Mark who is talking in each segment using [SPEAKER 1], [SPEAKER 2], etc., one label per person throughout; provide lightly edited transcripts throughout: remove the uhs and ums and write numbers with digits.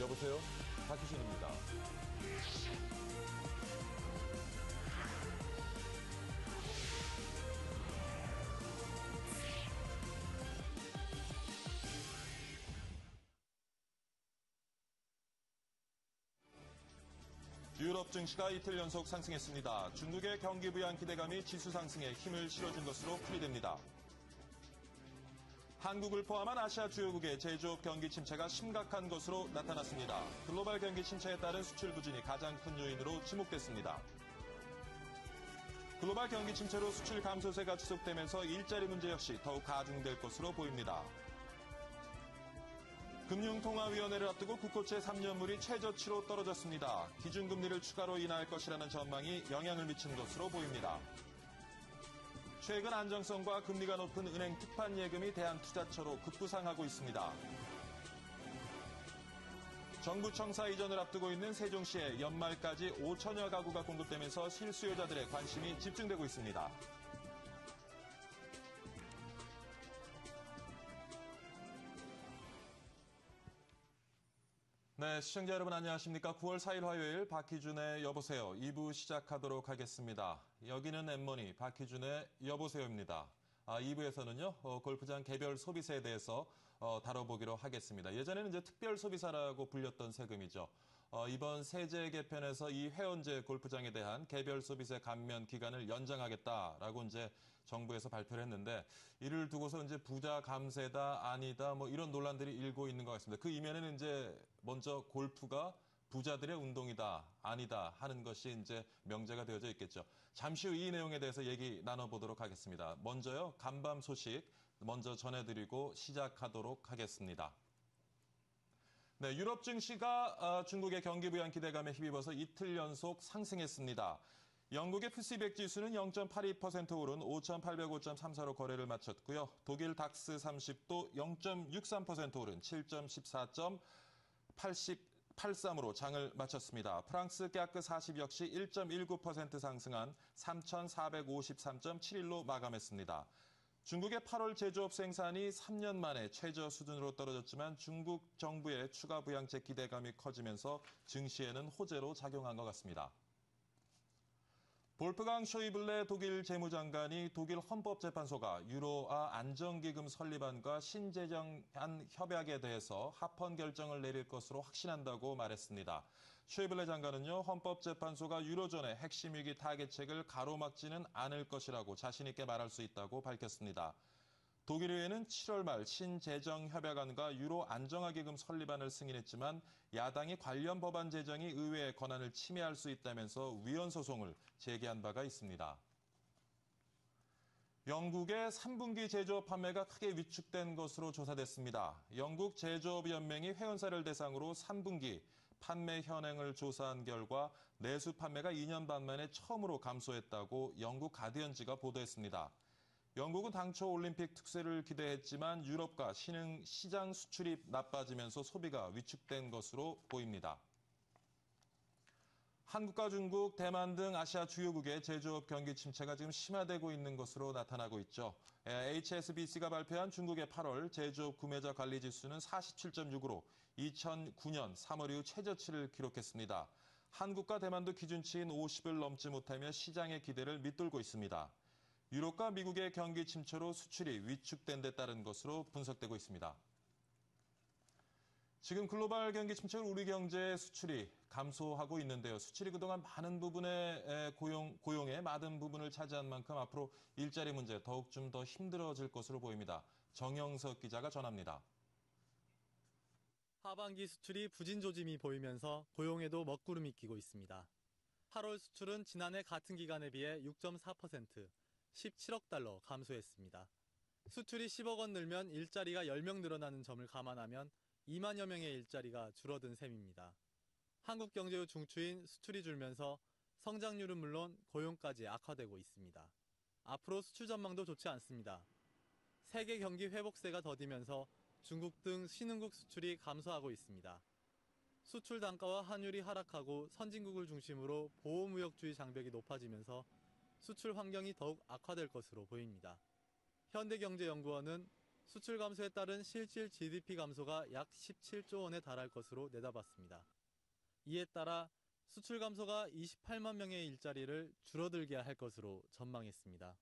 [SPEAKER 1] 여보세요? 박희준입니다. 유럽 증시가 이틀 연속 상승했습니다. 중국의 경기 부양 기대감이 지수 상승에 힘을 실어준 것으로 풀이됩니다. 한국을 포함한 아시아 주요국의 제조업 경기 침체가 심각한 것으로 나타났습니다. 글로벌 경기 침체에 따른 수출 부진이 가장 큰 요인으로 지목됐습니다. 글로벌 경기 침체로 수출 감소세가 지속되면서 일자리 문제 역시 더욱 가중될 것으로 보입니다. 금융통화위원회를 앞두고 국고채 3년물이 최저치로 떨어졌습니다. 기준금리를 추가로 인하할 것이라는 전망이 영향을 미친 것으로 보입니다. 최근 안정성과 금리가 높은 은행 특판 예금이 대한투자처로 급부상하고 있습니다. 정부 청사 이전을 앞두고 있는 세종시에 연말까지 5천여 가구가 공급되면서 실수요자들의 관심이 집중되고 있습니다. 네, 시청자 여러분 안녕하십니까. 9월 4일 화요일 박희준의 여보세요 2부 시작하도록 하겠습니다. 여기는 엠머니 박희준의 여보세요입니다. 2부에서는요, 골프장 개별 소비세에 대해서 다뤄보기로 하겠습니다. 예전에는 이제 특별 소비세라고 불렸던 세금이죠. 이번 세제 개편에서 이 회원제 골프장에 대한 개별 소비세 감면 기간을 연장하겠다라고 이제 정부에서 발표를 했는데, 이를 두고서 이제 부자 감세다 아니다 뭐 이런 논란들이 일고 있는 것 같습니다. 그 이면에는 이제 먼저 골프가 부자들의 운동이다, 아니다 하는 것이 이제 명제가 되어져 있겠죠. 잠시 후 이 내용에 대해서 얘기 나눠보도록 하겠습니다. 먼저요, 간밤 소식 먼저 전해드리고 시작하도록 하겠습니다. 네, 유럽 증시가 중국의 경기 부양 기대감에 힘입어서 이틀 연속 상승했습니다. 영국의 FTSE100 지수는 0.82% 오른 5,805.34로 거래를 마쳤고요. 독일 닥스 30도 0.63% 오른 7.14.83으로 장을 마쳤습니다. 프랑스 깍크 40 역시 1.19% 상승한 3,453.71로 마감했습니다. 중국의 8월 제조업 생산이 3년 만에 최저 수준으로 떨어졌지만 중국 정부의 추가 부양책 기대감이 커지면서 증시에는 호재로 작용한 것 같습니다. 볼프강 쇼이블레 독일 재무장관이 독일 헌법재판소가 유로화 안정기금 설립안과 신제정안 협약에 대해서 합헌 결정을 내릴 것으로 확신한다고 말했습니다. 쇼이블레 장관은요, 헌법재판소가 유로존의 핵심 위기 타개책을 가로막지는 않을 것이라고 자신 있게 말할 수 있다고 밝혔습니다. 독일의회는 7월 말 신재정협약안과 유로 안정화기금 설립안을 승인했지만 야당이 관련 법안 제정이 의회의 권한을 침해할 수 있다면서 위헌소송을 제기한 바가 있습니다. 영국의 3분기 제조업 판매가 크게 위축된 것으로 조사됐습니다. 영국 제조업연맹이 회원사를 대상으로 3분기 판매 현황을 조사한 결과 내수 판매가 2년 반 만에 처음으로 감소했다고 영국 가디언지가 보도했습니다. 영국은 당초 올림픽 특세를 기대했지만 유럽과 신흥 시장 수출이 나빠지면서 소비가 위축된 것으로 보입니다. 한국과 중국, 대만 등 아시아 주요국의 제조업 경기 침체가 지금 심화되고 있는 것으로 나타나고 있죠. HSBC가 발표한 중국의 8월 제조업 구매자 관리 지수는 47.6으로 2009년 3월 이후 최저치를 기록했습니다. 한국과 대만도 기준치인 50을 넘지 못하며 시장의 기대를 밑돌고 있습니다. 유럽과 미국의 경기 침체로 수출이 위축된 데 따른 것으로 분석되고 있습니다. 지금 글로벌 경기 침체로 우리 경제의 수출이 감소하고 있는데요. 수출이 그동안 많은 부분의 고용의 많은 부분을 차지한 만큼 앞으로 일자리 문제 더욱 좀 더 힘들어질 것으로 보입니다. 정영석 기자가 전합니다.
[SPEAKER 2] 하반기 수출이 부진 조짐이 보이면서 고용에도 먹구름이 끼고 있습니다. 8월 수출은 지난해 같은 기간에 비해 6.4%, 17억 달러 감소했습니다. 수출이 10억 원 늘면 일자리가 10명 늘어나는 점을 감안하면 2만여 명의 일자리가 줄어든 셈입니다. 한국 경제의 중추인 수출이 줄면서 성장률은 물론 고용까지 악화되고 있습니다. 앞으로 수출 전망도 좋지 않습니다. 세계 경기 회복세가 더디면서 중국 등 신흥국 수출이 감소하고 있습니다. 수출 단가와 환율이 하락하고 선진국을 중심으로 보호무역주의 장벽이 높아지면서 수출 환경이 더욱 악화될 것으로 보입니다. 현대경제연구원은 수출 감소에 따른 실질 GDP 감소가 약 17조 원에 달할 것으로 내다봤습니다. 이에 따라 수출 감소가 28만 명의 일자리를 줄어들게 할 것으로 전망했습니다.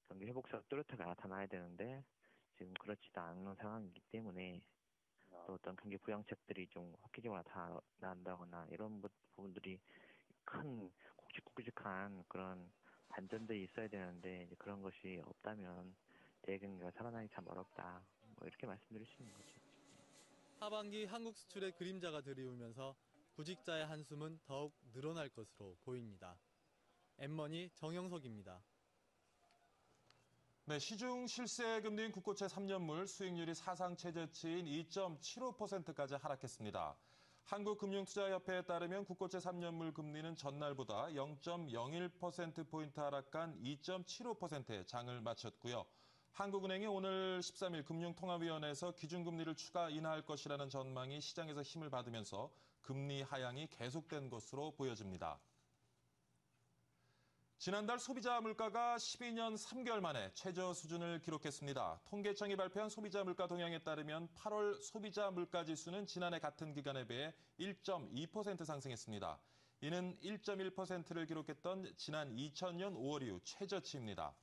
[SPEAKER 3] 경기 회복세가 뚜렷하게 나타나야 되는데 지금 그렇지도 않은 상황이기 때문에 또 어떤 경기 부양책들이 좀 획기적으로 나타난다거나 이런 부분들이 큰 굵직굵직한 그런 반전들이 있어야 되는데 이제 그런 것이 없다면 대경기가 살아나기 참 어렵다. 뭐 이렇게 말씀드릴 수 있는 거죠.
[SPEAKER 2] 하반기 한국 수출의 그림자가 드리우면서 구직자의 한숨은 더욱 늘어날 것으로 보입니다. 엠머니 정영석입니다.
[SPEAKER 1] 네, 시중 실세 금리인 국고채 3년물 수익률이 사상 최저치인 2.75%까지 하락했습니다. 한국금융투자협회에 따르면 국고채 3년물 금리는 전날보다 0.01%포인트 하락한 2.75%에 장을 마쳤고요. 한국은행이 오늘 13일 금융통화위원회에서 기준금리를 추가 인하할 것이라는 전망이 시장에서 힘을 받으면서 금리 하향이 계속된 것으로 보여집니다. 지난달 소비자 물가가 12년 3개월 만에 최저 수준을 기록했습니다. 통계청이 발표한 소비자 물가 동향에 따르면 8월 소비자 물가 지수는 지난해 같은 기간에 비해 1.2% 상승했습니다. 이는 1.1%를 기록했던 지난 2000년 5월 이후 최저치입니다.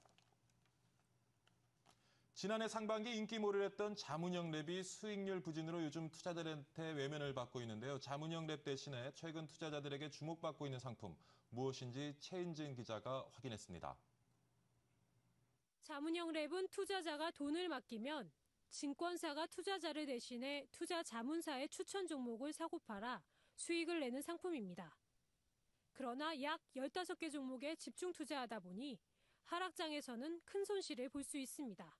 [SPEAKER 1] 지난해 상반기 인기몰이를 했던 자문형 랩이 수익률 부진으로 요즘 투자자들한테 외면을 받고 있는데요. 자문형 랩 대신에 최근 투자자들에게 주목받고 있는 상품 무엇인지 최은진 기자가 확인했습니다.
[SPEAKER 4] 자문형 랩은 투자자가 돈을 맡기면 증권사가 투자자를 대신해 투자 자문사의 추천 종목을 사고 팔아 수익을 내는 상품입니다. 그러나 약 15개 종목에 집중 투자하다 보니 하락장에서는 큰 손실을 볼 수 있습니다.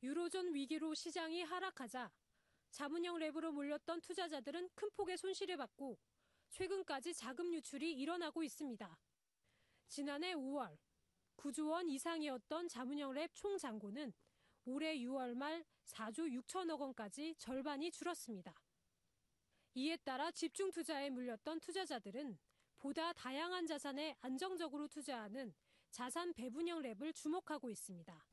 [SPEAKER 4] 유로존 위기로 시장이 하락하자 자문형 랩으로 몰렸던 투자자들은 큰 폭의 손실을 받고 최근까지 자금 유출이 일어나고 있습니다. 지난해 5월 9조 원 이상이었던 자문형 랩 총 잔고는 올해 6월 말 4조 6천억 원까지 절반이 줄었습니다. 이에 따라 집중 투자에 물렸던 투자자들은 보다 다양한 자산에 안정적으로 투자하는 자산 배분형 랩을 주목하고 있습니다.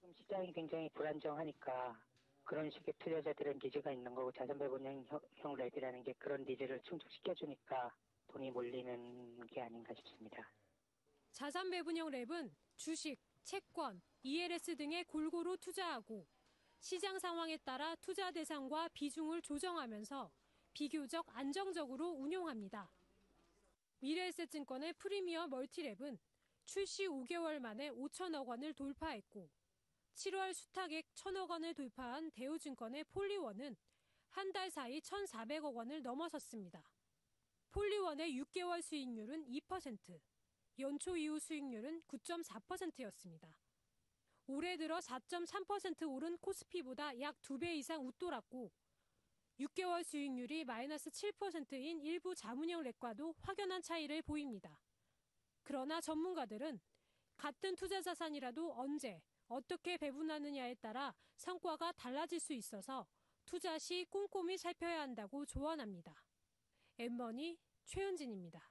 [SPEAKER 5] 지금 시장이 굉장히 불안정하니까 그런 식의 투자자들은 니즈가 있는 거고 자산 배분형 랩이라는 게 그런 니즈를 충족시켜주니까 돈이 몰리는 게 아닌가 싶습니다.
[SPEAKER 4] 자산 배분형 랩은 주식, 채권, ELS 등에 골고루 투자하고 시장 상황에 따라 투자 대상과 비중을 조정하면서 비교적 안정적으로 운용합니다. 미래에셋증권의 프리미어 멀티랩은 출시 5개월 만에 5천억 원을 돌파했고 7월 수탁액 1천억 원을 돌파한 대우증권의 폴리원은 한 달 사이 1,400억 원을 넘어섰습니다. 폴리원의 6개월 수익률은 2%, 연초 이후 수익률은 9.4%였습니다. 올해 들어 4.3% 오른 코스피보다 약 2배 이상 웃돌았고 6개월 수익률이 마이너스 7%인 일부 자문형 랩과도 확연한 차이를 보입니다. 그러나 전문가들은 같은 투자 자산이라도 언제, 어떻게 배분하느냐에 따라 성과가 달라질 수 있어서 투자 시 꼼꼼히 살펴야 한다고 조언합니다. 엠머니 최은진입니다.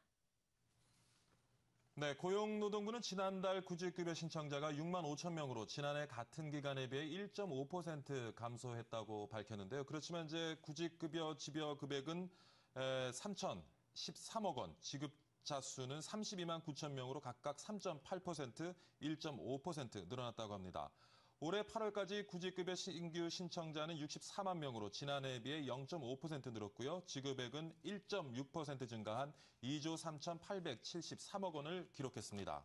[SPEAKER 1] 네, 고용노동부는 지난달 구직급여 신청자가 6만 5천 명으로 지난해 같은 기간에 비해 1.5% 감소했다고 밝혔는데요. 그렇지만 이제 구직급여 지표 금액은 3,013억 원, 지급자 수는 32만 9천 명으로 각각 3.8%, 1.5% 늘어났다고 합니다. 올해 8월까지 구직급여 신규 신청자는 64만 명으로 지난해에 비해 0.5% 늘었고요. 지급액은 1.6% 증가한 2조 3,873억 원을 기록했습니다.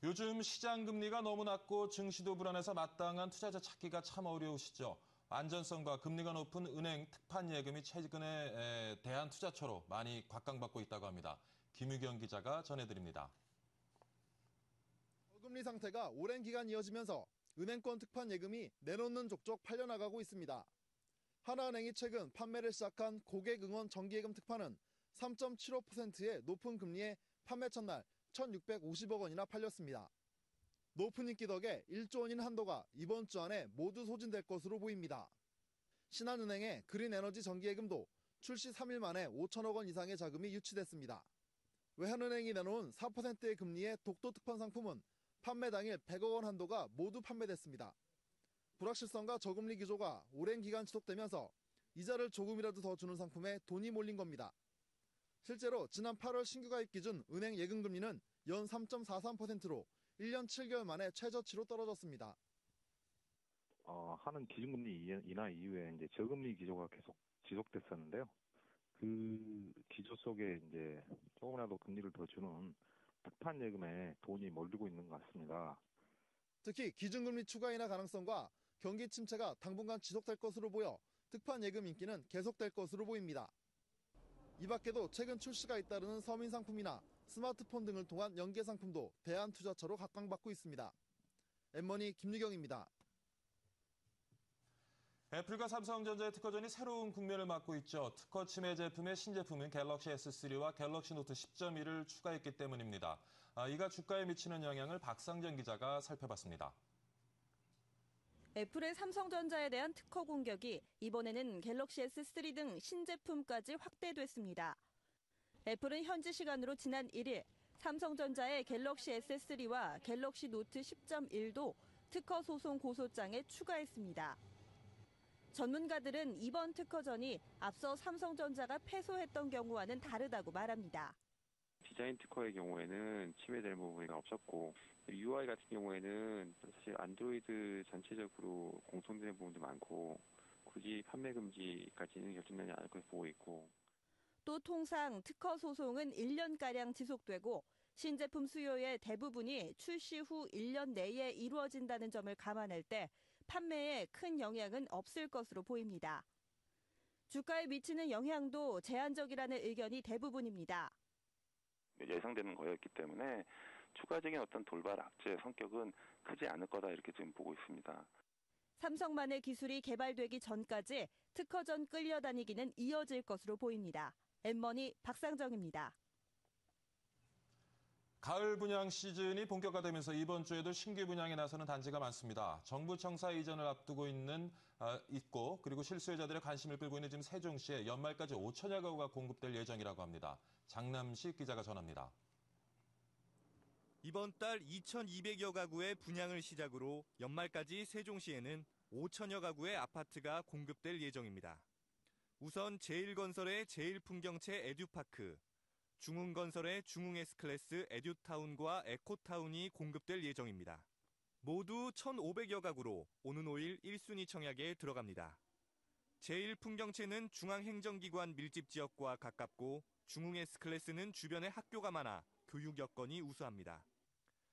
[SPEAKER 1] 요즘 시장 금리가 너무 낮고 증시도 불안해서 마땅한 투자자 찾기가 참 어려우시죠. 안전성과 금리가 높은 은행 특판 예금이 최근에 대한투자처로 많이 곽강받고 있다고 합니다. 김유경 기자가 전해드립니다.
[SPEAKER 6] 저금리 상태가 오랜 기간 이어지면서 은행권 특판 예금이 내놓는 족족 팔려나가고 있습니다. 하나은행이 최근 판매를 시작한 고객응원 정기예금 특판은 3.75%의 높은 금리에 판매 첫날 1,650억 원이나 팔렸습니다. 높은 인기 덕에 1조 원인 한도가 이번 주 안에 모두 소진될 것으로 보입니다. 신한은행의 그린에너지 정기예금도 출시 3일 만에 5천억 원 이상의 자금이 유치됐습니다. 외환은행이 내놓은 4%의 금리의 독도 특판 상품은 판매 당일 100억 원 한도가 모두 판매됐습니다. 불확실성과 저금리 기조가 오랜 기간 지속되면서 이자를 조금이라도 더 주는 상품에 돈이 몰린 겁니다. 실제로 지난 8월 신규 가입 기준 은행 예금금리는 연 3.43%로 1년 7개월 만에 최저치로 떨어졌습니다.
[SPEAKER 7] 하는 기준금리 인하 이후에 이제 저금리 기조가 계속 지속됐었는데요. 그 기조 속에 이제 조금이라도 금리를 더 주는 특판 예금에 돈이 몰리고 있는 것 같습니다.
[SPEAKER 6] 특히 기준금리 추가 인하 가능성과 경기 침체가 당분간 지속될 것으로 보여 특판 예금 인기는 계속될 것으로 보입니다. 이 밖에도 최근 출시가 잇따르는 서민 상품이나 스마트폰 등을 통한 연계 상품도 대안투자처로 각광받고 있습니다. 엠머니 김유경입니다.
[SPEAKER 1] 애플과 삼성전자의 특허전이 새로운 국면을 맞고 있죠. 특허 침해 제품의 신제품인 갤럭시 S3와 갤럭시 노트 10.1을 추가했기 때문입니다. 이가 주가에 미치는 영향을 박상정 기자가 살펴봤습니다.
[SPEAKER 8] 애플의 삼성전자에 대한 특허 공격이 이번에는 갤럭시 S3 등 신제품까지 확대됐습니다. 애플은 현지 시간으로 지난 1일 삼성전자의 갤럭시 S3와 갤럭시 노트 10.1도 특허 소송 고소장에 추가했습니다. 전문가들은 이번 특허전이 앞서 삼성전자가 패소했던 경우와는 다르다고 말합니다.
[SPEAKER 9] 디자인 특허의 경우에는 침해될 부분이 없었고 UI 같은 경우에는 사실 안드로이드 전체적으로 공통되는 부분도 많고 굳이 판매 금지까지는 결정되지 않을 것으로 보고 있고
[SPEAKER 8] 또 통상 특허 소송은 1년가량 지속되고 신제품 수요의 대부분이 출시 후 1년 내에 이루어진다는 점을 감안할 때 판매에 큰 영향은 없을 것으로 보입니다. 주가에 미치는 영향도 제한적이라는 의견이 대부분입니다.
[SPEAKER 10] 예상되는 거였기 때문에 추가적인 어떤 돌발 악재의 성격은 크지 않을 거다 이렇게 지금 보고 있습니다.
[SPEAKER 8] 삼성만의 기술이 개발되기 전까지 특허전 끌려다니기는 이어질 것으로 보입니다. 엠머니 박상정입니다.
[SPEAKER 1] 가을 분양 시즌이 본격화되면서 이번 주에도 신규 분양에 나서는 단지가 많습니다. 정부 청사 이전을 앞두고 있고 그리고 실수요자들의 관심을 끌고 있는 지금 세종시에 연말까지 5천여 가구가 공급될 예정이라고 합니다. 장남식 기자가 전합니다.
[SPEAKER 11] 이번 달 2,200여 가구의 분양을 시작으로 연말까지 세종시에는 5천여 가구의 아파트가 공급될 예정입니다. 우선 제일건설의 제일풍경채 에듀파크, 중흥건설의 중흥S클래스 에듀타운과 에코타운이 공급될 예정입니다. 모두 1,500여 가구로 오는 5일 1순위 청약에 들어갑니다. 제일풍경채는 중앙행정기관 밀집지역과 가깝고 중흥S클래스는 주변에 학교가 많아 교육 여건이 우수합니다.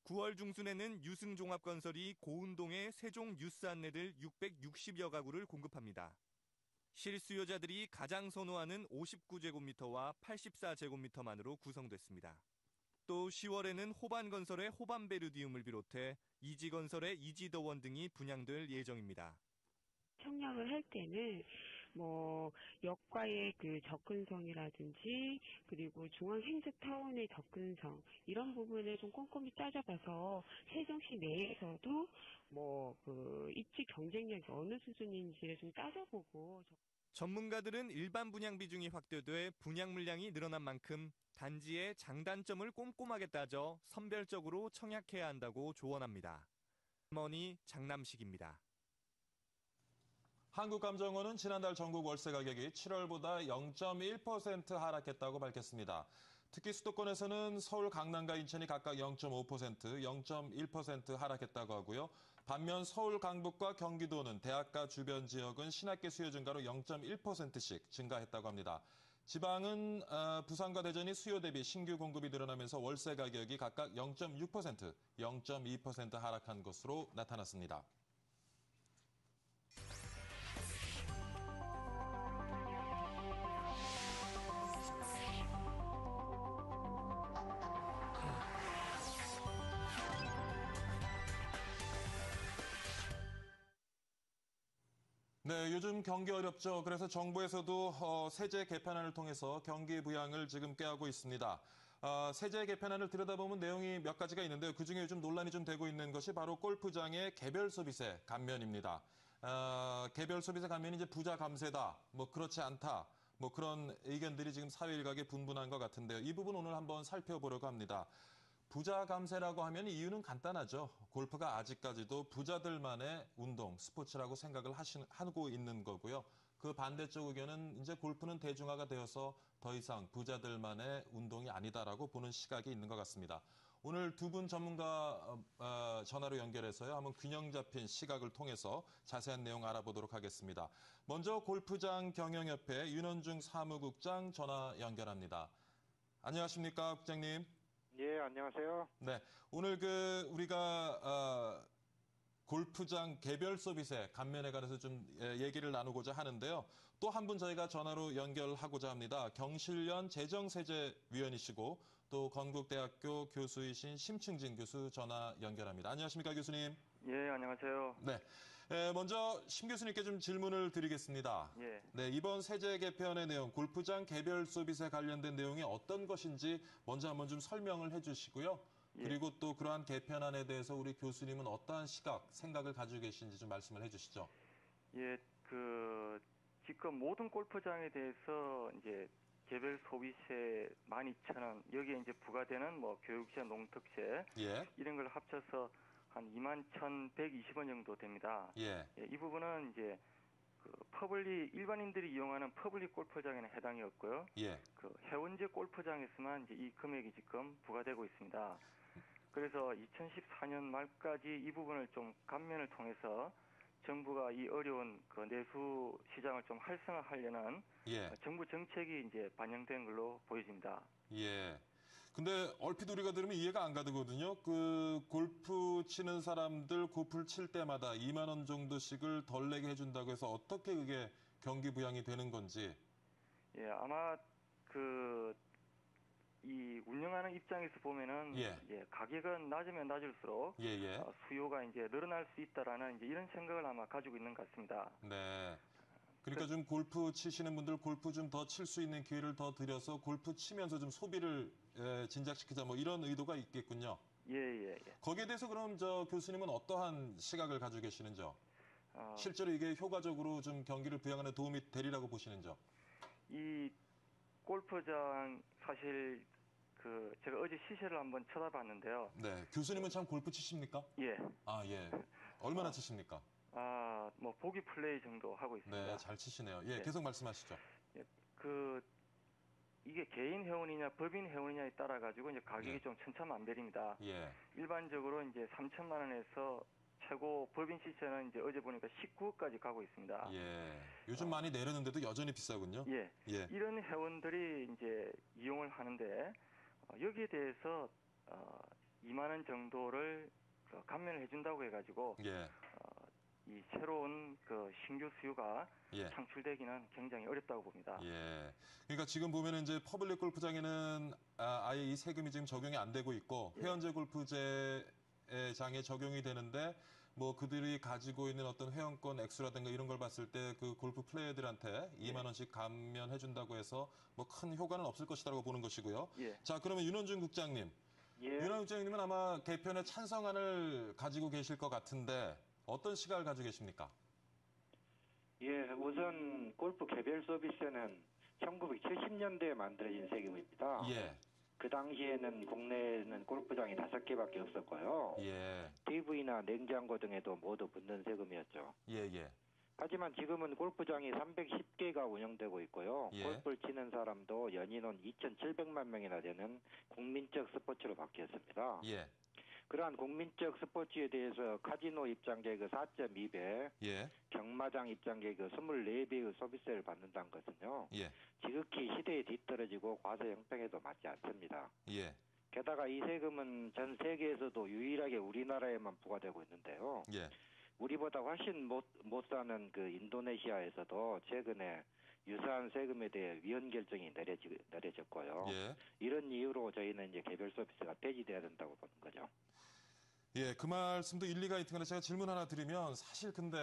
[SPEAKER 11] 9월 중순에는 유승종합건설이 고운동의 세종 뉴스 안내들 660여 가구를 공급합니다. 실수요자들이 가장 선호하는 59제곱미터와 84제곱미터만으로 구성됐습니다. 또 10월에는 호반건설의 호반베르디움을 비롯해 이지건설의 이지더원 등이 분양될 예정입니다.
[SPEAKER 12] 청약을 할 때는 역과의 그 접근성이라든지 그리고 중앙행정타운의 접근성 이런 부분을 좀 꼼꼼히 따져봐서 세종시 내에서도 입지 경쟁력이 어느 수준인지를 좀 따져보고.
[SPEAKER 11] 전문가들은 일반 분양 비중이 확대돼 분양 물량이 늘어난 만큼 단지의 장단점을 꼼꼼하게 따져 선별적으로 청약해야 한다고 조언합니다. 어머니 장남식입니다.
[SPEAKER 1] 한국감정원은 지난달 전국 월세 가격이 7월보다 0.1% 하락했다고 밝혔습니다. 특히 수도권에서는 서울, 강남과 인천이 각각 0.5%, 0.1% 하락했다고 하고요. 반면 서울, 강북과 경기도는 대학가 주변 지역은 신학기 수요 증가로 0.1%씩 증가했다고 합니다. 지방은 부산과 대전이 수요 대비 신규 공급이 늘어나면서 월세 가격이 각각 0.6%, 0.2% 하락한 것으로 나타났습니다. 네, 요즘 경기 어렵죠. 그래서 정부에서도 세제 개편안을 통해서 경기 부양을 지금 꾀하고 있습니다. 세제 개편안을 들여다보면 내용이 몇 가지가 있는데요. 그중에 요즘 논란이 좀 되고 있는 것이 바로 골프장의 개별 소비세 감면입니다. 개별 소비세 감면이 이제 부자 감세다, 그렇지 않다, 그런 의견들이 지금 사회 일각에 분분한 것 같은데요. 이 부분 오늘 한번 살펴보려고 합니다. 부자 감세라고 하면 이유는 간단하죠. 골프가 아직까지도 부자들만의 운동, 스포츠라고 생각을 하고 있는 거고요. 그 반대쪽 의견은 이제 골프는 대중화가 되어서 더 이상 부자들만의 운동이 아니다라고 보는 시각이 있는 것 같습니다. 오늘 두 분 전문가 전화로 연결해서요. 한번 균형 잡힌 시각을 통해서 자세한 내용 알아보도록 하겠습니다. 먼저 골프장 경영협회 윤원중 사무국장 전화 연결합니다. 안녕하십니까, 국장님?
[SPEAKER 13] 예, 안녕하세요.
[SPEAKER 1] 네, 오늘 우리가 골프장 개별 서비스의 감면에 관해서 좀 얘기를 나누고자 하는데요. 또 한 분 저희가 전화로 연결하고자 합니다. 경실련 재정세제위원이시고 또 건국대학교 교수이신 심층진 교수 전화 연결합니다. 안녕하십니까, 교수님?
[SPEAKER 13] 예, 안녕하세요.
[SPEAKER 1] 네. 먼저 심 교수님께 좀 질문을 드리겠습니다.
[SPEAKER 13] 예.
[SPEAKER 1] 네, 이번 세제 개편의 내용, 골프장 개별 서비스에 관련된 내용이 어떤 것인지 먼저 한번 좀 설명을 해주시고요.
[SPEAKER 13] 예.
[SPEAKER 1] 그리고 또 그러한 개편안에 대해서 우리 교수님은 어떠한 시각, 생각을 가지고 계신지 좀 말씀을 해주시죠.
[SPEAKER 13] 예, 지금 모든 골프장에 대해서 이제 개별 소비세 12,000원, 여기에 이제 부과되는 뭐 교육세, 농특세,
[SPEAKER 1] 예.
[SPEAKER 13] 이런 걸 합쳐서 한 21,120원 정도 됩니다.
[SPEAKER 1] 예.
[SPEAKER 13] 예, 이 부분은 이제 일반인들이 이용하는 퍼블릭 골프장에는 해당이 없고요.
[SPEAKER 1] 예.
[SPEAKER 13] 해원제 골프장에서만 이제 이 금액이 지금 부과되고 있습니다. 그래서 2014년 말까지 이 부분을 좀 감면을 통해서 정부가 이 어려운 내수 시장을 좀 활성화하려는
[SPEAKER 1] 예.
[SPEAKER 13] 정부 정책이 이제 반영된 걸로 보여집니다.
[SPEAKER 1] 예. 근데 얼핏 우리가 들으면 이해가 안 가거든요. 골프 치는 사람들 골프를 칠 때마다 2만 원 정도씩을 덜 내게 해준다고 해서 어떻게 그게 경기 부양이 되는 건지.
[SPEAKER 13] 예, 아마 이 운영하는 입장에서 보면은
[SPEAKER 1] 예.
[SPEAKER 13] 가격은 낮으면 낮을수록
[SPEAKER 1] 예.
[SPEAKER 13] 수요가 이제 늘어날 수 있다라는 이제 이런 생각을 아마 가지고 있는 것 같습니다.
[SPEAKER 1] 네. 그러니까 좀 골프 치시는 분들 골프 좀 더 칠 수 있는 기회를 더 드려서 골프 치면서 좀 소비를 진작시키자 뭐 이런 의도가 있겠군요.
[SPEAKER 13] 예.
[SPEAKER 1] 거기에 대해서 그럼 교수님은 어떠한 시각을 가지고 계시는지요? 실제로 이게 효과적으로 좀 경기를 부양하는 도움이 되리라고 보시는지요?
[SPEAKER 13] 이 골프장 사실 제가 어제 시세를 한번 쳐다봤는데요.
[SPEAKER 1] 네. 교수님은 참 골프 치십니까?
[SPEAKER 13] 예.
[SPEAKER 1] 아, 예. 얼마나 치십니까?
[SPEAKER 13] 뭐 보기 플레이 정도 하고 있습니다.
[SPEAKER 1] 네, 잘 치시네요. 예, 계속 말씀하시죠.
[SPEAKER 13] 예, 이게 개인 회원이냐 법인 회원이냐에 따라 가지고 이제 가격이 좀 천차만별입니다.
[SPEAKER 1] 예.
[SPEAKER 13] 일반적으로 이제 3천만 원에서 최고 법인 시세는 이제 어제 보니까 19억까지 가고 있습니다.
[SPEAKER 1] 예. 요즘 많이 내렸는데도 여전히 비싸군요.
[SPEAKER 13] 예. 이런 회원들이 이제 이용을 하는데 여기에 대해서 2만 원 정도를 감면을 해준다고 해가지고
[SPEAKER 1] 예.
[SPEAKER 13] 이 새로운 신규 수요가
[SPEAKER 1] 예.
[SPEAKER 13] 창출되기는 굉장히 어렵다고 봅니다.
[SPEAKER 1] 예. 그러니까 지금 보면은 이제 퍼블릭 골프장에는 아예 이 세금이 지금 적용이 안 되고 있고 회원제 골프장에 적용이 되는데 뭐 그들이 가지고 있는 어떤 회원권 액수라든가 이런 걸 봤을 때 그 골프 플레이어들한테 2만 원씩 감면해 준다고 해서 뭐 큰 효과는 없을 것이라고 보는 것이고요.
[SPEAKER 13] 예.
[SPEAKER 1] 자, 그러면 윤원중 국장님. 윤원중 국장님은 아마 개편에 찬성안을 가지고 계실 것 같은데 어떤 시각을 가지고 계십니까?
[SPEAKER 14] 예, 우선 골프 개별 서비스는 1970년대에 만들어진 세금입니다.
[SPEAKER 1] 예.
[SPEAKER 14] 그 당시에는 국내에는 골프장이 5개밖에 없었고요.
[SPEAKER 1] 예.
[SPEAKER 14] TV나 냉장고 등에도 모두 붙는 세금이었죠.
[SPEAKER 1] 예.
[SPEAKER 14] 하지만 지금은 골프장이 310개가 운영되고 있고요.
[SPEAKER 1] 예.
[SPEAKER 14] 골프를 치는 사람도 연인원 2,700만 명이나 되는 국민적 스포츠로 바뀌었습니다.
[SPEAKER 1] 예.
[SPEAKER 14] 그러한 국민적 스포츠에 대해서 카지노 입장객의 4.2배,
[SPEAKER 1] 예.
[SPEAKER 14] 경마장 입장객의 24배의 서비스를 받는다는 것은요.
[SPEAKER 1] 예.
[SPEAKER 14] 지극히 시대에 뒤떨어지고 과세 형평에도 맞지 않습니다.
[SPEAKER 1] 예.
[SPEAKER 14] 게다가 이 세금은 전 세계에서도 유일하게 우리나라에만 부과되고 있는데요.
[SPEAKER 1] 예.
[SPEAKER 14] 우리보다 훨씬 못 사는 인도네시아에서도 최근에 유사한 세금에 대해 위헌 결정이 내려졌고요.
[SPEAKER 1] 예.
[SPEAKER 14] 이런 이유로 저희는 이제 개별 서비스가 폐지돼야 된다고 보는 거죠.
[SPEAKER 1] 예, 그 말씀도 일리가 있는 건데 제가 질문 하나 드리면 사실 근데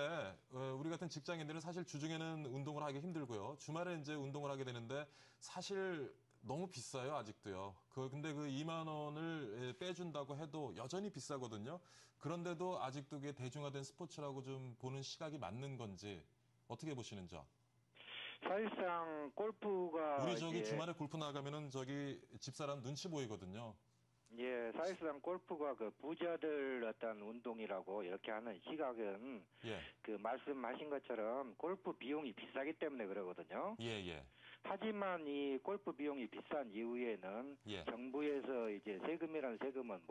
[SPEAKER 1] 우리 같은 직장인들은 사실 주중에는 운동을 하기 힘들고요. 주말에 이제 운동을 하게 되는데 사실 너무 비싸요, 아직도요. 근데 2만 원을 빼준다고 해도 여전히 비싸거든요. 그런데도 아직도 그게 대중화된 스포츠라고 좀 보는 시각이 맞는 건지 어떻게 보시는지요?
[SPEAKER 14] 사실상 골프가
[SPEAKER 1] 우리 주말에 골프 나가면은 집사람 눈치 보이거든요.
[SPEAKER 14] 예, 사실상 골프가 그 부자들 어떤 운동이라고 이렇게 하는 시각은
[SPEAKER 1] 예.
[SPEAKER 14] 그 말씀하신 것처럼 골프 비용이 비싸기 때문에 그러거든요.
[SPEAKER 1] 예, 예.
[SPEAKER 14] 하지만 이 골프 비용이 비싼 이후에는
[SPEAKER 1] 예.
[SPEAKER 14] 정부에서 이제 세금이라는 세금은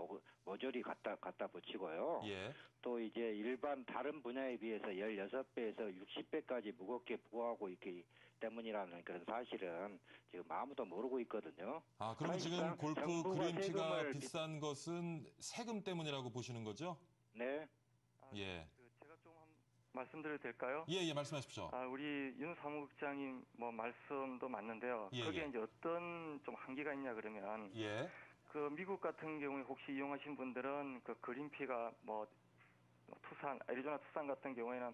[SPEAKER 14] 모조리 갖다 붙이고요.
[SPEAKER 1] 예.
[SPEAKER 14] 또 이제 일반 다른 분야에 비해서 16배에서 60배까지 무겁게 부과하고 있기 때문이라는 그런 사실은 지금 아무도 모르고 있거든요.
[SPEAKER 1] 아, 그러면 지금
[SPEAKER 14] 사실상
[SPEAKER 1] 골프
[SPEAKER 14] 정부가
[SPEAKER 1] 그린피가
[SPEAKER 14] 세금을
[SPEAKER 1] 비싼 것은 세금 때문이라고 보시는 거죠?
[SPEAKER 14] 네.
[SPEAKER 1] 예.
[SPEAKER 13] 제가 좀 말씀드려도 될까요?
[SPEAKER 1] 예, 예, 말씀하십시오.
[SPEAKER 13] 우리 윤 사무국장님 뭐 말씀도 맞는데요.
[SPEAKER 1] 예,
[SPEAKER 13] 거기에
[SPEAKER 1] 예.
[SPEAKER 13] 이제 어떤 좀 한계가 있냐 그러면
[SPEAKER 1] 예.
[SPEAKER 13] 그 미국 같은 경우에 혹시 이용하신 분들은 그 그린피가 뭐 애리조나 투싼 같은 경우에는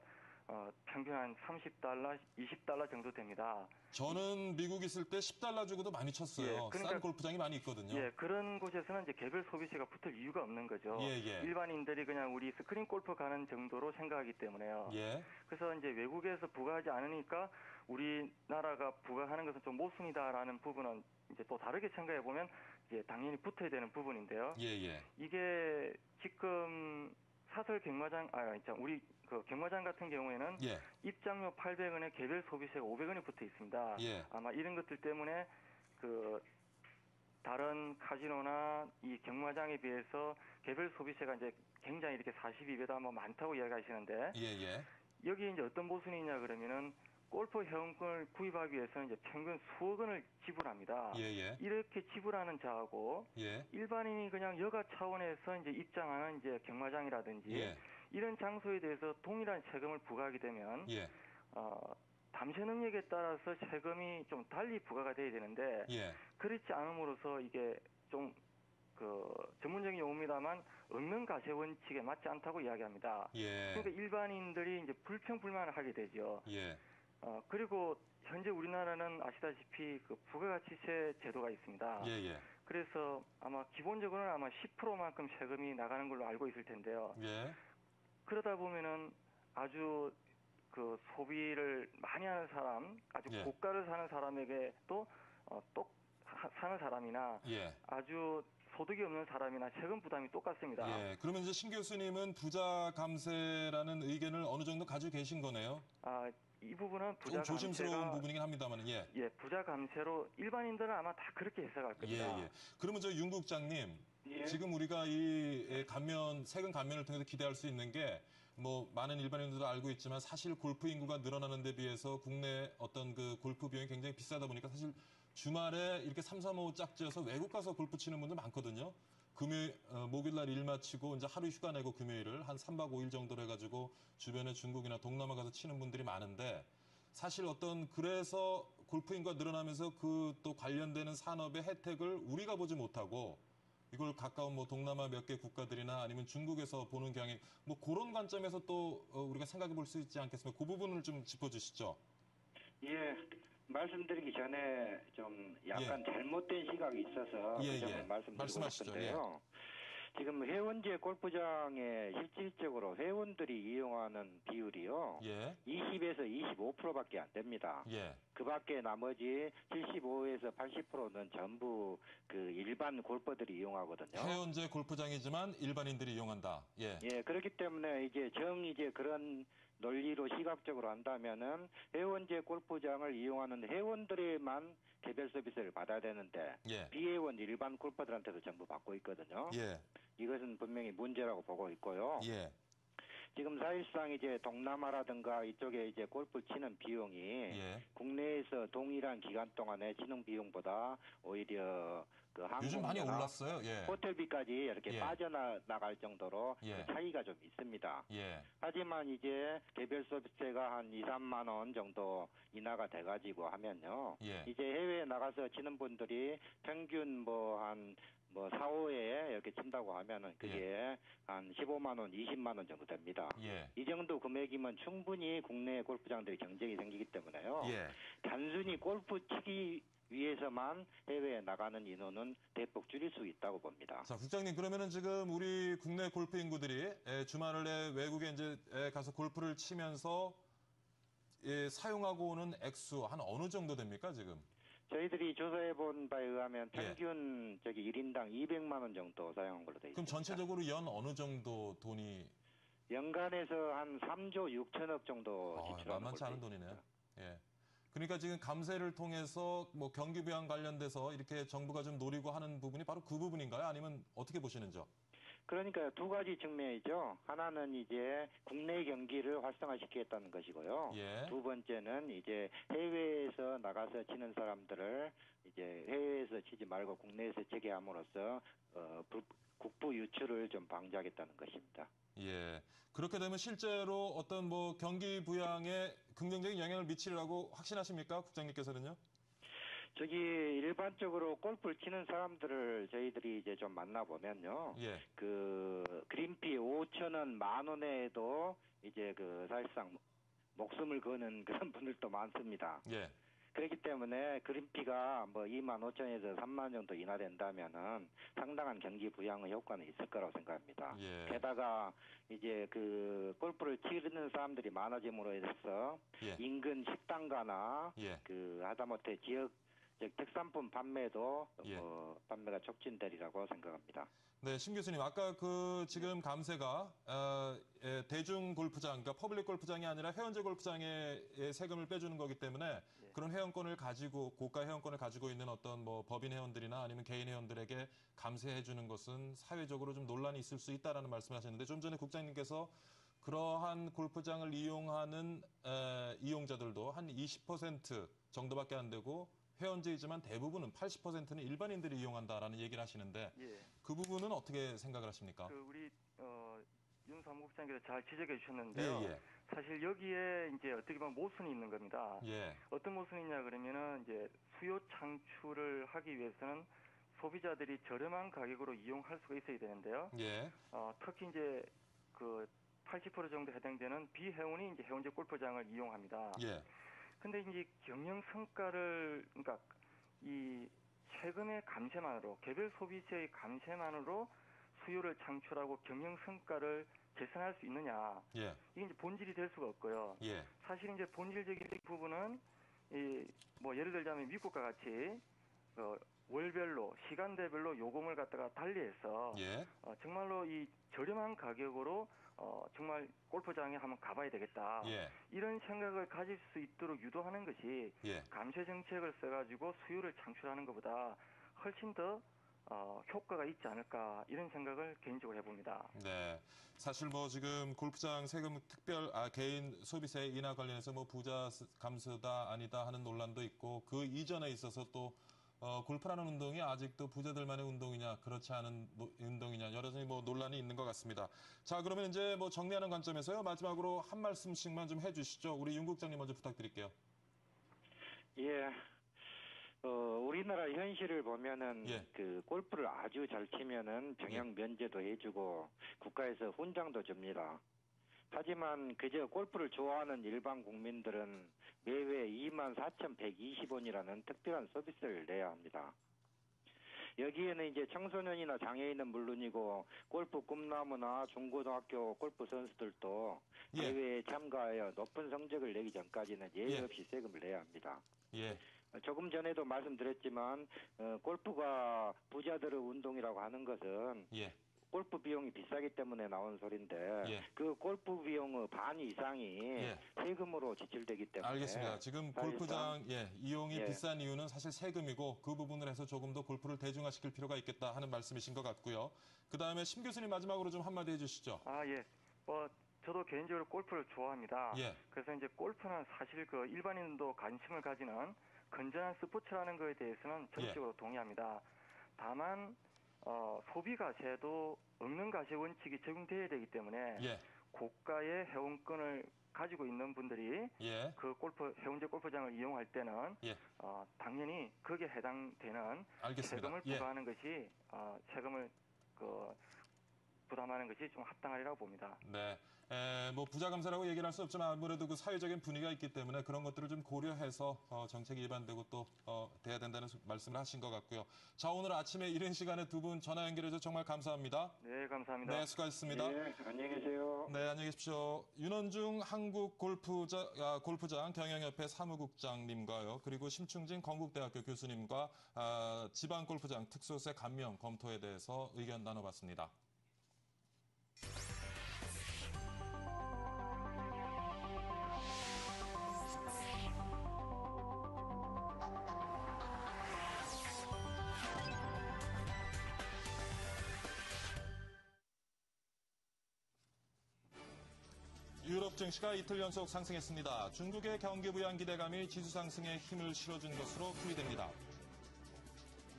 [SPEAKER 13] 평균 한 $30, $20 정도 됩니다.
[SPEAKER 1] 저는 미국 있을 때 $10 주고도 많이 쳤어요.
[SPEAKER 13] 예, 그러니까-
[SPEAKER 1] 싼 골프장이 많이 있거든요.
[SPEAKER 13] 예, 그런 곳에서는 이제 개별 소비세가 붙을 이유가 없는 거죠.
[SPEAKER 1] 예, 예.
[SPEAKER 13] 일반인들이 그냥 우리 스크린 골프 가는 정도로 생각하기 때문에요.
[SPEAKER 1] 예.
[SPEAKER 13] 그래서 이제 외국에서 부과하지 않으니까 우리나라가 부과하는 것은 좀 모순이다라는 부분은 이제 또 다르게 생각해 보면 이제 당연히 붙어야 되는 부분인데요.
[SPEAKER 1] 예, 예.
[SPEAKER 13] 이게 지금 사설 경마장, 우리 그 경마장 같은 경우에는
[SPEAKER 1] 예.
[SPEAKER 13] 입장료 800원에 개별 소비세가 500원이 붙어 있습니다.
[SPEAKER 1] 예.
[SPEAKER 13] 아마 이런 것들 때문에 그 다른 카지노나 이 경마장에 비해서 개별 소비세가 이제 굉장히 이렇게 42배다 뭐 많다고 이야기하시는데
[SPEAKER 1] 예, 예.
[SPEAKER 13] 여기 이제 어떤 모순이냐 그러면은 골프 회원권을 구입하기 위해서는 이제 평균 수억 원을 지불합니다.
[SPEAKER 1] 예, 예.
[SPEAKER 13] 이렇게 지불하는 자하고
[SPEAKER 1] 예.
[SPEAKER 13] 일반인이 그냥 여가 차원에서 이제 입장하는 이제 경마장이라든지
[SPEAKER 1] 예.
[SPEAKER 13] 이런 장소에 대해서 동일한 세금을 부과하게 되면
[SPEAKER 1] 예.
[SPEAKER 13] 담세 능력에 따라서 세금이 좀 달리 부과가 돼야 되는데
[SPEAKER 1] 예.
[SPEAKER 13] 그렇지 않음으로써 이게 좀 그 전문적인 용어입니다만 없는 가세 원칙에 맞지 않다고 이야기합니다.
[SPEAKER 1] 예.
[SPEAKER 13] 그러니까 일반인들이 이제 불평불만을 하게 되죠.
[SPEAKER 1] 예.
[SPEAKER 13] 그리고 현재 우리나라는 아시다시피 그 부가가치세 제도가 있습니다.
[SPEAKER 1] 예, 예.
[SPEAKER 13] 그래서 아마 기본적으로는 아마 10%만큼 세금이 나가는 걸로 알고 있을 텐데요.
[SPEAKER 1] 예.
[SPEAKER 13] 그러다 보면은 아주 그 소비를 많이 하는 사람, 아주
[SPEAKER 1] 예.
[SPEAKER 13] 고가를 사는 사람에게 또 사는 사람이나
[SPEAKER 1] 예.
[SPEAKER 13] 아주 소득이 없는 사람이나 세금 부담이 똑같습니다.
[SPEAKER 1] 예. 그러면 이제 신 교수님은 부자 감세라는 의견을 어느 정도 가지고 계신 거네요.
[SPEAKER 13] 이 부분은
[SPEAKER 1] 조금
[SPEAKER 13] 부자
[SPEAKER 1] 조심스러운
[SPEAKER 13] 감세가
[SPEAKER 1] 부분이긴 합니다만은 예.
[SPEAKER 13] 예, 부자 감세로 일반인들은 아마 다 그렇게 해석할 겁니다.
[SPEAKER 1] 예, 예. 그러면 저 윤 국장님,
[SPEAKER 14] 예.
[SPEAKER 1] 지금 우리가 이 세금 감면을 통해서 기대할 수 있는 게 뭐 많은 일반인들도 알고 있지만 사실 골프 인구가 늘어나는 데 비해서 국내 어떤 그 골프 비용이 굉장히 비싸다 보니까 사실 주말에 이렇게 3, 4, 5 짝지어서 외국 가서 골프 치는 분들 많거든요. 목요일 날 일 마치고 이제 하루 휴가 내고 금요일을 한 3박 5일 정도로 해가지고 주변에 중국이나 동남아 가서 치는 분들이 많은데 사실 그래서 골프 인구가 늘어나면서 그 또 관련되는 산업의 혜택을 우리가 보지 못하고 이걸 가까운 뭐 동남아 몇 개 국가들이나 아니면 중국에서 보는 경향이 뭐 그런 관점에서 또 우리가 생각해 볼 수 있지 않겠습니까? 그 부분을 좀 짚어주시죠.
[SPEAKER 14] 예. 말씀드리기 전에 좀 약간 잘못된 시각이 있어서 그 점을 말씀드리고
[SPEAKER 1] 말씀하시죠.
[SPEAKER 14] 싶은데요. 지금 회원제 골프장에 실질적으로 회원들이 이용하는 비율이요.
[SPEAKER 1] 예.
[SPEAKER 14] 20에서 25%밖에 안 됩니다.
[SPEAKER 1] 예.
[SPEAKER 14] 그 밖에 나머지 75에서 80%는 전부 그 일반 골퍼들이 이용하거든요.
[SPEAKER 1] 회원제 골프장이지만 일반인들이 이용한다. 예.
[SPEAKER 14] 예, 그렇기 때문에 이제 그런 논리로 시각적으로 한다면은 회원제 골프장을 이용하는 회원들에만 개별 서비스를 받아야 되는데
[SPEAKER 1] 예.
[SPEAKER 14] 비회원 일반 골퍼들한테도 전부 받고 있거든요.
[SPEAKER 1] 예.
[SPEAKER 14] 이것은 분명히 문제라고 보고 있고요.
[SPEAKER 1] 예.
[SPEAKER 14] 지금 사실상 이제 동남아라든가 이쪽에 이제 골프 치는 비용이
[SPEAKER 1] 예.
[SPEAKER 14] 국내에서 동일한 기간 동안에 치는 비용보다 오히려 그
[SPEAKER 1] 요즘 많이
[SPEAKER 14] 항공료나
[SPEAKER 1] 올랐어요. 예.
[SPEAKER 14] 호텔비까지 이렇게
[SPEAKER 1] 예.
[SPEAKER 14] 빠져나갈 정도로
[SPEAKER 1] 예.
[SPEAKER 14] 그 차이가 좀 있습니다.
[SPEAKER 1] 예.
[SPEAKER 14] 하지만 이제 개별 서비스가 한 2, 3만 원 정도 인하가 돼가지고 하면요.
[SPEAKER 1] 예.
[SPEAKER 14] 이제 해외에 나가서 치는 분들이 평균 한 4, 5회 이렇게 친다고 하면은 그게 한 15만 원, 20만 원 정도 됩니다.
[SPEAKER 1] 예.
[SPEAKER 14] 이 정도 금액이면 충분히 국내 골프장들이 경쟁이 생기기 때문에요.
[SPEAKER 1] 예.
[SPEAKER 14] 단순히 골프 치기 위해서만 해외에 나가는 인원은 대폭 줄일 수 있다고 봅니다.
[SPEAKER 1] 자, 국장님, 그러면은 지금 우리 국내 골프 인구들이 주말에 외국에 이제 가서 골프를 치면서 사용하고 오는 액수 한 어느 정도 됩니까, 지금?
[SPEAKER 14] 저희들이 조사해 본 바에 의하면
[SPEAKER 1] 예.
[SPEAKER 14] 평균 1인당 200만 원 정도 사용한 걸로 되어
[SPEAKER 1] 그럼
[SPEAKER 14] 있습니다.
[SPEAKER 1] 전체적으로 연 어느 정도 돈이
[SPEAKER 14] 연간에서 한 3조 6천억 정도 지출하는
[SPEAKER 1] 만만치
[SPEAKER 14] 걸로
[SPEAKER 1] 않은
[SPEAKER 14] 되어
[SPEAKER 1] 돈이네요.
[SPEAKER 14] 있습니다.
[SPEAKER 1] 예. 그러니까 지금 감세를 통해서 뭐 경기 부양 관련돼서 이렇게 정부가 좀 노리고 하는 부분이 바로 그 부분인가요? 아니면 어떻게 보시는지요?
[SPEAKER 14] 그러니까 두 가지 측면이죠. 하나는 이제 국내 경기를 활성화시키겠다는 것이고요.
[SPEAKER 1] 예.
[SPEAKER 14] 두 번째는 이제 해외에서 나가서 치는 사람들을 이제 해외에서 치지 말고 국내에서 치게 함으로써 국부 유출을 좀 방지하겠다는 것입니다.
[SPEAKER 1] 예. 그렇게 되면 실제로 어떤 뭐 경기 부양에 긍정적인 영향을 미치리라고 확신하십니까? 국장님께서는요?
[SPEAKER 14] 일반적으로 골프를 치는 사람들을 저희들이 이제 좀 만나보면요.
[SPEAKER 1] 예.
[SPEAKER 14] 그린피 5,000원, 10,000원에도 이제 사실상 목숨을 거는 그런 분들도 많습니다.
[SPEAKER 1] 예.
[SPEAKER 14] 그렇기 때문에 그린피가 뭐 25,000원에서 3만 정도 인하된다면은 상당한 경기 부양의 효과는 있을 거라고 생각합니다.
[SPEAKER 1] 예.
[SPEAKER 14] 게다가 이제 골프를 치르는 사람들이 많아짐으로 해서
[SPEAKER 1] 예.
[SPEAKER 14] 인근 식당가나
[SPEAKER 1] 예.
[SPEAKER 14] 하다못해 지역 특산품 판매도
[SPEAKER 1] 예.
[SPEAKER 14] 판매가 촉진되리라고 생각합니다.
[SPEAKER 1] 네, 심 교수님, 아까 지금 감세가 대중 골프장, 그러니까 퍼블릭 골프장이 아니라 회원제 골프장에 세금을 빼주는 거기 때문에 그런 회원권을 가지고 고가 회원권을 가지고 있는 어떤 뭐 법인 회원들이나 아니면 개인 회원들에게 감세해 주는 것은 사회적으로 좀 논란이 있을 수 있다라는 말씀을 하셨는데 좀 전에 국장님께서 그러한 골프장을 이용하는 이용자들도 한 20% 정도밖에 안 되고 회원제이지만 대부분은 80%는 일반인들이 이용한다라는 얘기를 하시는데
[SPEAKER 13] 예.
[SPEAKER 1] 그 부분은 어떻게 생각을 하십니까?
[SPEAKER 13] 우리 윤 사무국장께서 잘 지적해 주셨는데요.
[SPEAKER 1] 예.
[SPEAKER 13] 사실 여기에 이제 어떻게 보면 모순이 있는 겁니다.
[SPEAKER 1] 예.
[SPEAKER 13] 어떤 모순이냐 그러면은 이제 수요 창출을 하기 위해서는 소비자들이 저렴한 가격으로 이용할 수가 있어야 되는데요.
[SPEAKER 1] 예.
[SPEAKER 13] 특히 이제 80% 정도 해당되는 비회원이 이제 회원제 골프장을 이용합니다.
[SPEAKER 1] 예.
[SPEAKER 13] 근데 이제 경영 성과를 그러니까 이 세금의 감세만으로 개별 소비자의 감세만으로 수요를 창출하고 경영 성과를 개선할 수 있느냐?
[SPEAKER 1] 예.
[SPEAKER 13] 이게 이제 본질이 될 수가 없고요.
[SPEAKER 1] 예.
[SPEAKER 13] 사실 이제 본질적인 부분은 뭐 예를 들자면 미국과 같이 월별로 시간대별로 요금을 갖다가 달리해서
[SPEAKER 1] 예.
[SPEAKER 13] 정말로 이 저렴한 가격으로 정말 골프장에 한번 가봐야 되겠다.
[SPEAKER 1] 예.
[SPEAKER 13] 이런 생각을 가질 수 있도록 유도하는 것이
[SPEAKER 1] 예.
[SPEAKER 13] 감세 정책을 써가지고 수요를 창출하는 것보다 훨씬 더 효과가 있지 않을까 이런 생각을 개인적으로 해봅니다.
[SPEAKER 1] 네. 사실 뭐 지금 골프장 세금 개인 소비세 인하 관련해서 뭐 부자 감세다 아니다 하는 논란도 있고 그 이전에 있어서 또 골프라는 운동이 아직도 부자들만의 운동이냐 그렇지 않은 운동이냐 여전히 뭐 논란이 있는 것 같습니다. 자, 그러면 이제 뭐 정리하는 관점에서요. 마지막으로 한 말씀씩만 좀 해주시죠. 우리 윤 국장님 먼저 부탁드릴게요.
[SPEAKER 14] 예. 우리나라 현실을 보면은
[SPEAKER 1] 예.
[SPEAKER 14] 골프를 아주 잘 치면은 병역 면제도 해주고 국가에서 훈장도 줍니다. 하지만 그저 골프를 좋아하는 일반 국민들은 매회 24,120원이라는 특별한 서비스를 내야 합니다. 여기에는 이제 청소년이나 장애인은 물론이고 골프 꿈나무나 중고등학교 골프 선수들도 대회에 참가하여 높은 성적을 내기 전까지는 예외 없이 세금을 내야 합니다.
[SPEAKER 1] 예.
[SPEAKER 14] 조금 전에도 말씀드렸지만 골프가 부자들의 운동이라고 하는 것은 골프 비용이 비싸기 때문에 나온 소리인데 그 골프 비용의 반 이상이 세금으로 지출되기 때문에
[SPEAKER 1] 알겠습니다. 지금 골프장 이용이 비싼 이유는 사실 세금이고 그 부분을 해서 조금 더 골프를 대중화시킬 필요가 있겠다 하는 말씀이신 것 같고요. 그다음에 심 교수님 마지막으로 좀 한마디 해주시죠.
[SPEAKER 13] 예. 저도 개인적으로 골프를 좋아합니다.
[SPEAKER 1] 예.
[SPEAKER 13] 그래서 이제 골프는 사실 일반인도 관심을 가지는 건전한 스포츠라는 것에 대해서는 전적으로 동의합니다. 다만 소비가세도 없는 가세 원칙이 적용돼야 되기 때문에 고가의 회원권을 가지고 있는 분들이 그 회원제 골프장을 이용할 때는 당연히 거기에 해당되는
[SPEAKER 1] 알겠습니다.
[SPEAKER 13] 세금을 부과하는 것이 세금을 부담하는 것이 좀 합당하리라고 봅니다.
[SPEAKER 1] 네. 뭐 부자 감사라고 얘기를 할 수 없지만 아무래도 그 사회적인 분위기가 있기 때문에 그런 것들을 좀 고려해서 정책이 일반되고 또 돼야 된다는 말씀을 하신 것 같고요. 자, 오늘 아침에 이른 시간에 두 분 전화 연결해서 정말 감사합니다.
[SPEAKER 13] 네, 감사합니다.
[SPEAKER 1] 네, 수고하셨습니다.
[SPEAKER 14] 네, 안녕히 계세요.
[SPEAKER 1] 네, 안녕히 계십시오. 윤원중 한국골프장 경영협회 사무국장님과요. 그리고 심충진 건국대학교 교수님과 지방골프장 특수세 감면 검토에 대해서 의견 나눠봤습니다. 유럽 증시가 이틀 연속 상승했습니다. 중국의 경기 부양 기대감이 지수 상승에 힘을 실어준 것으로 풀이됩니다.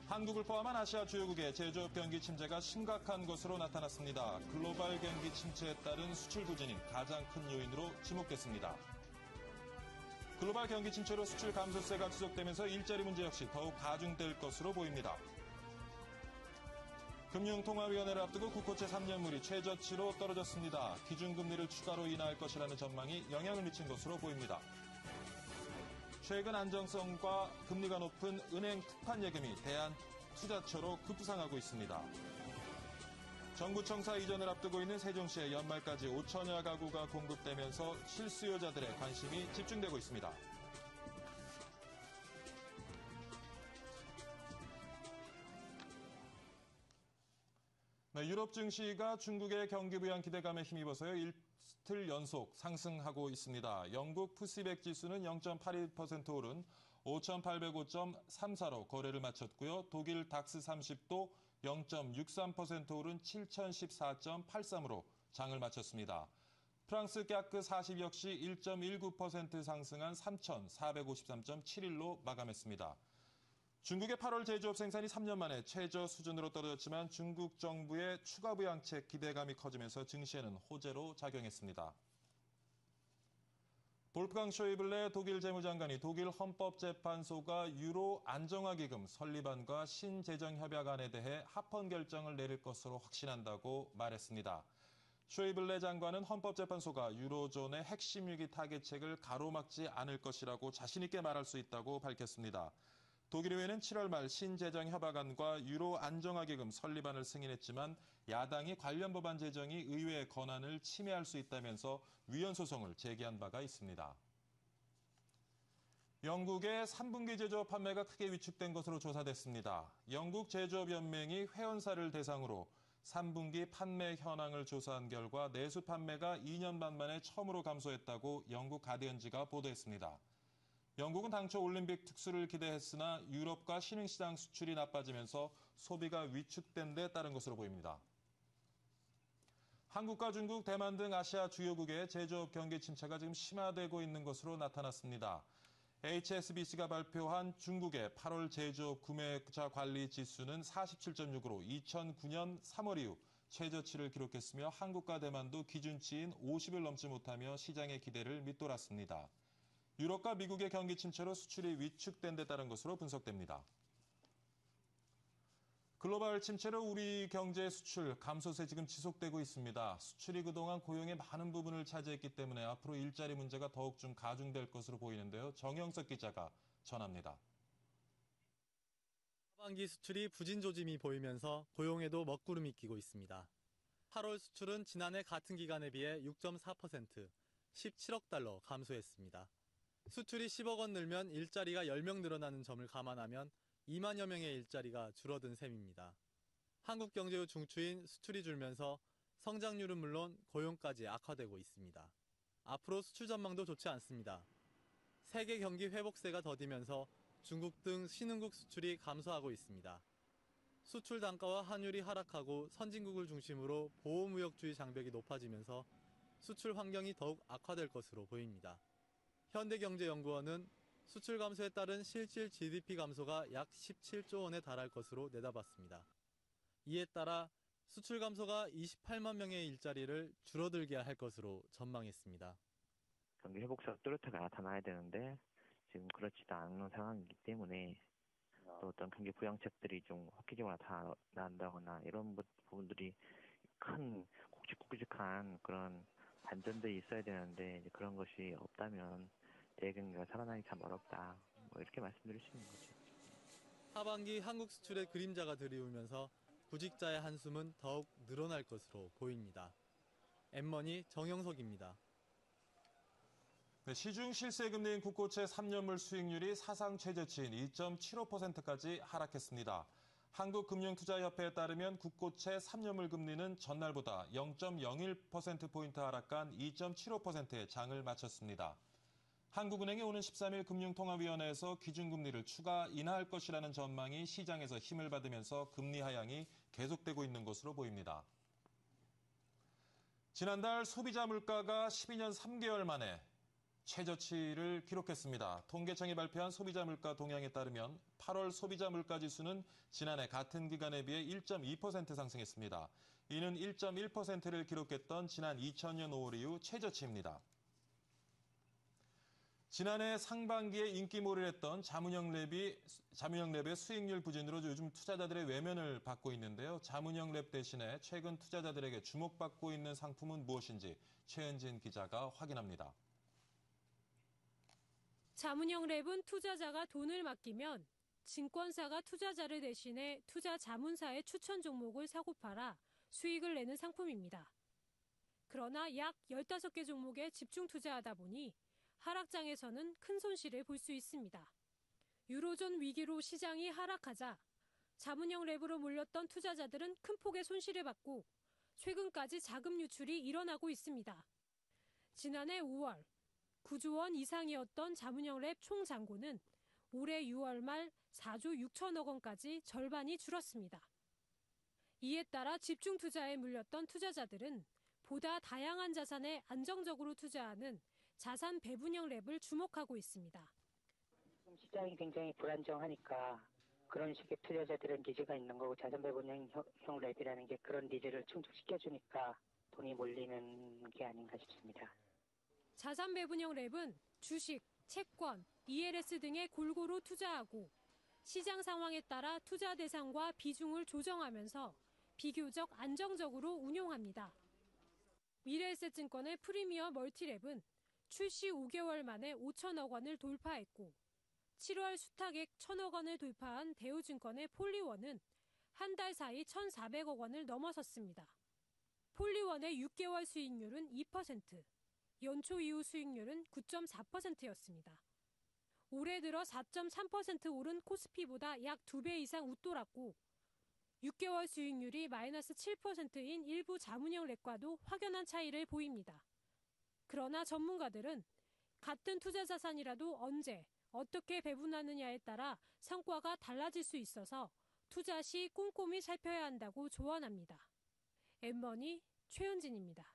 [SPEAKER 1] 한국을 포함한 아시아 주요국의 제조업 경기 침체가 심각한 것으로 나타났습니다. 글로벌 경기 침체에 따른 수출 부진이 가장 큰 요인으로 지목됐습니다. 글로벌 경기 침체로 수출 감소세가 지속되면서 일자리 문제 역시 더욱 가중될 것으로 보입니다. 금융통화위원회를 앞두고 국고채 3년물이 최저치로 떨어졌습니다. 기준금리를 추가로 인하할 것이라는 전망이 영향을 미친 것으로 보입니다. 최근 안정성과 금리가 높은 은행 특판 예금이 대한투자처로 급부상하고 있습니다. 정부청사 이전을 앞두고 있는 세종시에 연말까지 5천여 가구가 공급되면서 실수요자들의 관심이 집중되고 있습니다. 네, 유럽 증시가 중국의 경기 부양 기대감에 힘입어서요. 이틀 연속 상승하고 있습니다. 영국 푸시백 지수는 0.81% 오른 5,805.34로 거래를 마쳤고요. 독일 닥스 30도 0.63% 오른 7,014.83으로 장을 마쳤습니다. 프랑스 깍그 40 역시 1.19% 상승한 3,453.71로 마감했습니다. 중국의 8월 제조업 생산이 3년 만에 최저 수준으로 떨어졌지만 중국 정부의 추가 부양책 기대감이 커지면서 증시에는 호재로 작용했습니다. 볼프강 쇼이블레 독일 재무장관이 독일 헌법재판소가 유로 안정화기금 설립안과 신재정협약안에 대해 합헌 결정을 내릴 것으로 확신한다고 말했습니다. 쇼이블레 장관은 헌법재판소가 유로존의 핵심 위기 타개책을 가로막지 않을 것이라고 자신 있게 말할 수 있다고 밝혔습니다. 독일의회는 7월 말 신재정협약안과 유로 안정화기금 설립안을 승인했지만 야당이 관련 법안 제정이 의회의 권한을 침해할 수 있다면서 위헌 소송을 제기한 바가 있습니다. 영국의 3분기 제조업 판매가 크게 위축된 것으로 조사됐습니다. 영국 제조업연맹이 회원사를 대상으로 3분기 판매 현황을 조사한 결과 내수 판매가 2년 반 만에 처음으로 감소했다고 영국 가디언지가 보도했습니다. 영국은 당초 올림픽 특수를 기대했으나 유럽과 신흥시장 수출이 나빠지면서 소비가 위축된 데 따른 것으로 보입니다. 한국과 중국, 대만 등 아시아 주요국의 제조업 경기 침체가 지금 심화되고 있는 것으로 나타났습니다. HSBC가 발표한 중국의 8월 제조업 구매자 관리 지수는 47.6으로 2009년 3월 이후 최저치를 기록했으며 한국과 대만도 기준치인 50을 넘지 못하며 시장의 기대를 밑돌았습니다. 유럽과 미국의 경기 침체로 수출이 위축된 데 따른 것으로 분석됩니다. 글로벌 침체로 우리 경제 수출 감소세 지금 지속되고 있습니다. 수출이 그동안 고용의 많은 부분을 차지했기 때문에 앞으로 일자리 문제가 더욱 좀 가중될 것으로 보이는데요. 정영석 기자가 전합니다.
[SPEAKER 2] 하반기 수출이 부진 조짐이 보이면서 고용에도 먹구름이 끼고 있습니다. 8월 수출은 지난해 같은 기간에 비해 6.4%, 17억 달러 감소했습니다. 수출이 10억 원 늘면 일자리가 10명 늘어나는 점을 감안하면 2만여 명의 일자리가 줄어든 셈입니다. 한국 경제의 중추인 수출이 줄면서 성장률은 물론 고용까지 악화되고 있습니다. 앞으로 수출 전망도 좋지 않습니다. 세계 경기 회복세가 더디면서 중국 등 신흥국 수출이 감소하고 있습니다. 수출 단가와 환율이 하락하고 선진국을 중심으로 보호무역주의 장벽이 높아지면서 수출 환경이 더욱 악화될 것으로 보입니다. 현대경제연구원은 수출 감소에 따른 실질 GDP 감소가 약 17조 원에 달할 것으로 내다봤습니다. 이에 따라 수출 감소가 28만 명의 일자리를 줄어들게 할 것으로 전망했습니다.
[SPEAKER 3] 경기 회복세가 뚜렷하게 나타나야 되는데 지금 그렇지도 않은 상황이기 때문에 또 어떤 경기 부양책들이 좀 획기적으로 나타난다거나 이런 부분들이 큰 굵직굵직한 그런 반전들이 있어야 되는데 이제 그런 것이 없다면 대외경기가 살아나기 참 어렵다. 뭐 이렇게 말씀드릴 수 있는 거죠.
[SPEAKER 2] 하반기 한국 수출의 그림자가 드리우면서 구직자의 한숨은 더욱 늘어날 것으로 보입니다. 엠머니 정영석입니다.
[SPEAKER 1] 네, 시중 실세금리인 국고채 3년물 수익률이 사상 최저치인 2.75%까지 하락했습니다. 한국금융투자협회에 따르면 국고채 3년물 금리는 전날보다 0.01%포인트 하락한 2.75%의 장을 마쳤습니다. 한국은행이 오는 13일 금융통화위원회에서 기준금리를 추가 인하할 것이라는 전망이 시장에서 힘을 받으면서 금리 하향이 계속되고 있는 것으로 보입니다. 지난달 소비자 물가가 12년 3개월 만에 최저치를 기록했습니다. 통계청이 발표한 소비자 물가 동향에 따르면 8월 소비자 물가 지수는 지난해 같은 기간에 비해 1.2% 상승했습니다. 이는 1.1%를 기록했던 지난 2000년 5월 이후 최저치입니다. 지난해 상반기에 인기몰이를 했던 자문형 랩의 수익률 부진으로 요즘 투자자들의 외면을 받고 있는데요. 자문형 랩 대신에 최근 투자자들에게 주목받고 있는 상품은 무엇인지 최은진 기자가 확인합니다.
[SPEAKER 4] 자문형 랩은 투자자가 돈을 맡기면 증권사가 투자자를 대신해 투자 자문사의 추천 종목을 사고 팔아 수익을 내는 상품입니다. 그러나 약 15개 종목에 집중 투자하다 보니 하락장에서는 큰 손실을 볼 수 있습니다. 유로존 위기로 시장이 하락하자 자문형 랩으로 몰렸던 투자자들은 큰 폭의 손실을 받고 최근까지 자금 유출이 일어나고 있습니다. 지난해 5월 9조 원 이상이었던 자문형 랩 총 잔고는 올해 6월 말 4조 6천억 원까지 절반이 줄었습니다. 이에 따라 집중 투자에 물렸던 투자자들은 보다 다양한 자산에 안정적으로 투자하는 자산 배분형 랩을 주목하고 있습니다.
[SPEAKER 5] 지금 시장이 굉장히 불안정하니까 그런 식의 투자자들은 니즈가 있는 거고 자산 배분형 랩이라는 게 그런 니즈를 충족시켜주니까 돈이 몰리는 게 아닌가 싶습니다.
[SPEAKER 4] 자산 배분형 랩은 주식, 채권, ELS 등에 골고루 투자하고 시장 상황에 따라 투자 대상과 비중을 조정하면서 비교적 안정적으로 운용합니다. 미래에셋증권의 프리미어 멀티랩은 출시 5개월 만에 5천억 원을 돌파했고 7월 수탁액 1천억 원을 돌파한 대우증권의 폴리원은 한 달 사이 1,400억 원을 넘어섰습니다. 폴리원의 6개월 수익률은 2%, 연초 이후 수익률은 9.4%였습니다. 올해 들어 4.3% 오른 코스피보다 약 2배 이상 웃돌았고 6개월 수익률이 마이너스 7%인 일부 자문형 랩과도 확연한 차이를 보입니다. 그러나 전문가들은 같은 투자 자산이라도 언제, 어떻게 배분하느냐에 따라 성과가 달라질 수 있어서 투자 시 꼼꼼히 살펴야 한다고 조언합니다. 엠머니 최은진입니다.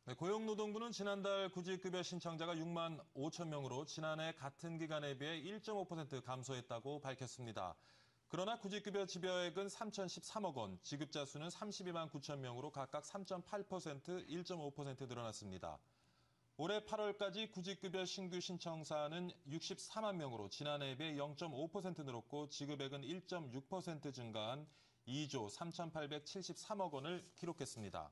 [SPEAKER 1] 네, 고용노동부는 지난달 구직급여 신청자가 6만 5천 명으로 지난해 같은 기간에 비해 1.5% 감소했다고 밝혔습니다. 그러나 구직급여 지표액은 3,013억 원, 지급자 수는 32만 9천 명으로 각각 3.8%, 1.5% 늘어났습니다. 올해 8월까지 구직급여 신규 신청사는 64만 명으로 지난해에 비해 0.5% 늘었고 지급액은 1.6% 증가한 2조 3,873억 원을 기록했습니다.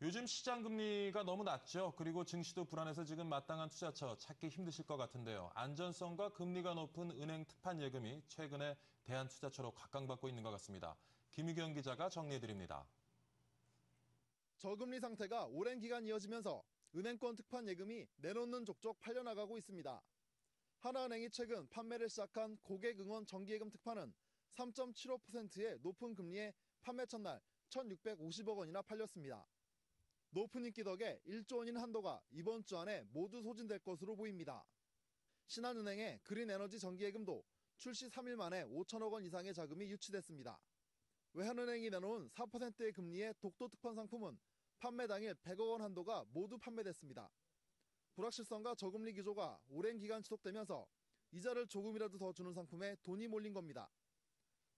[SPEAKER 1] 요즘 시장 금리가 너무 낮죠. 그리고 증시도 불안해서 지금 마땅한 투자처 찾기 힘드실 것 같은데요. 안전성과 금리가 높은 은행 특판 예금이 최근에 대한투자처로 각광받고 있는 것 같습니다. 김유경 기자가 정리해드립니다.
[SPEAKER 6] 저금리 상태가 오랜 기간 이어지면서 은행권 특판 예금이 내놓는 족족 팔려나가고 있습니다. 하나은행이 최근 판매를 시작한 고객응원 정기예금 특판은 3.75%의 높은 금리에 판매 첫날 1,650억 원이나 팔렸습니다. 높은 인기 덕에 1조 원인 한도가 이번 주 안에 모두 소진될 것으로 보입니다. 신한은행의 그린에너지 정기예금도 출시 3일 만에 5천억 원 이상의 자금이 유치됐습니다. 외환은행이 내놓은 4%의 금리의 독도 특판 상품은 판매 당일 100억 원 한도가 모두 판매됐습니다. 불확실성과 저금리 기조가 오랜 기간 지속되면서 이자를 조금이라도 더 주는 상품에 돈이 몰린 겁니다.